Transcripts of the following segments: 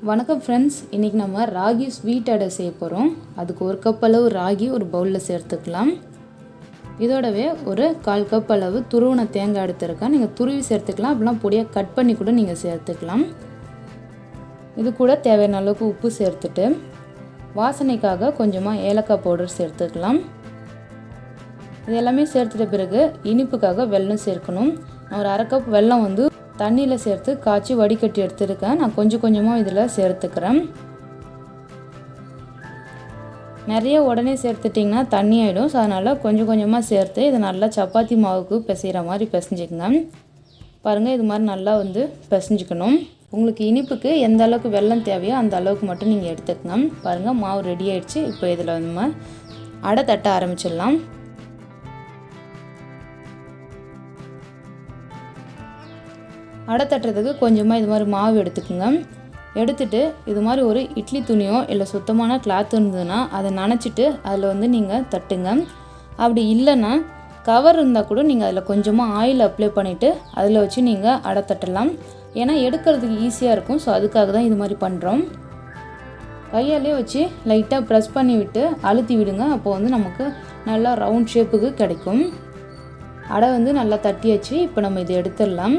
வணக்கம் ஃப்ரெண்ட்ஸ், இன்றைக்கி நம்ம ராகி ஸ்வீட் அடை செய்ய போகிறோம். அதுக்கு ஒரு கப் அளவு ராகி ஒரு பவுலில் சேர்த்துக்கலாம். இதோடவே ஒரு 1/4 கப் அளவு துருவின தேங்காய் எடுத்துருக்கேன். நீங்கள் துருவி சேர்த்துக்கலாம், அப்படிலாம் பொடியாக கட் பண்ணி கூட நீங்கள் சேர்த்துக்கலாம். இது கூட தேவையான அளவுக்கு உப்பு சேர்த்துட்டு வாசனைக்காக கொஞ்சமாக ஏலக்காய் பவுடர் சேர்த்துக்கலாம். இது எல்லாமே சேர்த்துட்ட பிறகு இனிப்புக்காக வெல்லம் சேர்க்கணும். நான் ஒரு 1/2 கப் வெல்லம் தண்ணியில் சேர்த்து காய்ச்சி வடிகட்டி எடுத்துருக்கேன். நான் கொஞ்சம் கொஞ்சமாக இதில் சேர்த்துக்கிறேன். நிறைய உடனே சேர்த்துட்டிங்கன்னா தண்ணி ஆகிடும். ஸோ அதனால் கொஞ்சம் கொஞ்சமாக சேர்த்து இதை நல்லா சப்பாத்தி மாவுக்கு பிசைகிற மாதிரி பிசைஞ்சிக்கங்க. பாருங்கள், இது மாதிரி நல்லா பிசைஞ்சிக்கணும். உங்களுக்கு இனிப்புக்கு எந்த அளவுக்கு வெல்லம் தேவையோ அந்த அளவுக்கு மட்டும் நீங்கள் எடுத்துக்கங்க. பாருங்கள், மாவு ரெடி ஆகிடுச்சு. இப்போ இதில் நம்ம அடை தட்ட ஆரம்பிச்சிடலாம். அடை தட்டுறதுக்கு கொஞ்சமாக இது மாதிரி மாவு எடுத்துக்கோங்க. எடுத்துகிட்டு இது மாதிரி ஒரு இட்லி துணியோ இல்லை சுத்தமான கிளாத் இருந்ததுன்னா அதை நனைச்சிட்டு அதில் நீங்கள் தட்டுங்க. அப்படி இல்லைன்னா கவர் இருந்தால் கூட நீங்கள் அதில் கொஞ்சமாக ஆயில் அப்ளை பண்ணிவிட்டு அதில் வச்சு நீங்கள் அடை தட்டலாம். ஏன்னா எடுக்கிறதுக்கு ஈஸியாக இருக்கும். ஸோ அதுக்காக தான் இது மாதிரி பண்ணுறோம். கையாலே வச்சு லைட்டாக ப்ரெஸ் பண்ணி விட்டு அழுத்தி விடுங்க. அப்போது நமக்கு நல்லா ரவுண்ட் ஷேப்புக்கு கிடைக்கும். அடை நல்லா தட்டியாச்சு. இப்போ நம்ம இதை எடுத்துடலாம்.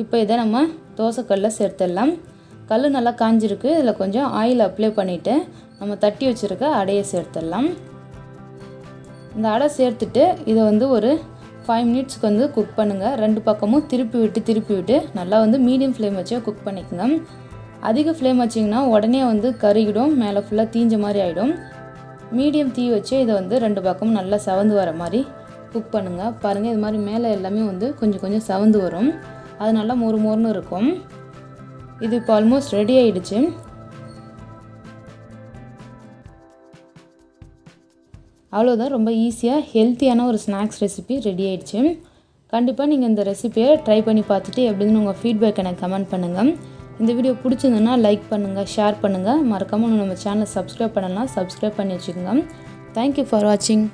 இப்போ இதை நம்ம தோசைக்கல்லில் சேர்த்துடலாம். கல் நல்லா காஞ்சிருக்கு. இதில் கொஞ்சம் ஆயில் அப்ளை பண்ணிவிட்டு நம்ம தட்டி வச்சுருக்க அடையை சேர்த்துடலாம். இந்த அடை சேர்த்துட்டு இதை ஒரு 5 மினிட்ஸ்க்கு குக் பண்ணுங்கள். 2 பக்கமும் திருப்பி விட்டு நல்லா மீடியம் ஃப்ளேம் வச்சு குக் பண்ணிக்கோங்க. அதிக ஃப்ளேம் வச்சிங்கன்னா உடனே கருகிடும், மேலே ஃபுல்லாக தீஞ்ச மாதிரி ஆகிடும். மீடியம் தீ வச்சு இதை 2 பக்கமும் நல்லா செவந்து வர மாதிரி குக் பண்ணுங்கள். பாருங்கள், இது மாதிரி மேலே எல்லாமே கொஞ்சம் கொஞ்சம் செவந்து வரும். அது நல்லா மொறுமொறுன்னு இருக்கும். இது இப்போ ஆல்மோஸ்ட் ரெடி ஆகிடுச்சு. அவ்வளோதான், ரொம்ப ஈஸியாக ஹெல்த்தியான ஒரு ஸ்நாக்ஸ் ரெசிபி ரெடி ஆகிடுச்சு. கண்டிப்பாக நீங்கள் இந்த ரெசிபியை ட்ரை பண்ணி பார்த்துட்டு எப்படின்னு உங்கள் ஃபீட்பேக் எனக்கு கமெண்ட் பண்ணுங்கள். இந்த வீடியோ பிடிச்சிருந்ததுன்னா லைக் பண்ணுங்கள், ஷேர் பண்ணுங்கள். மறக்காமல் நம்ம சேனலை சப்ஸ்கிரைப் பண்ணலாம், சப்ஸ்கிரைப் பண்ணி வச்சுக்கோங்க. தேங்க்யூ ஃபார் வாட்சிங்.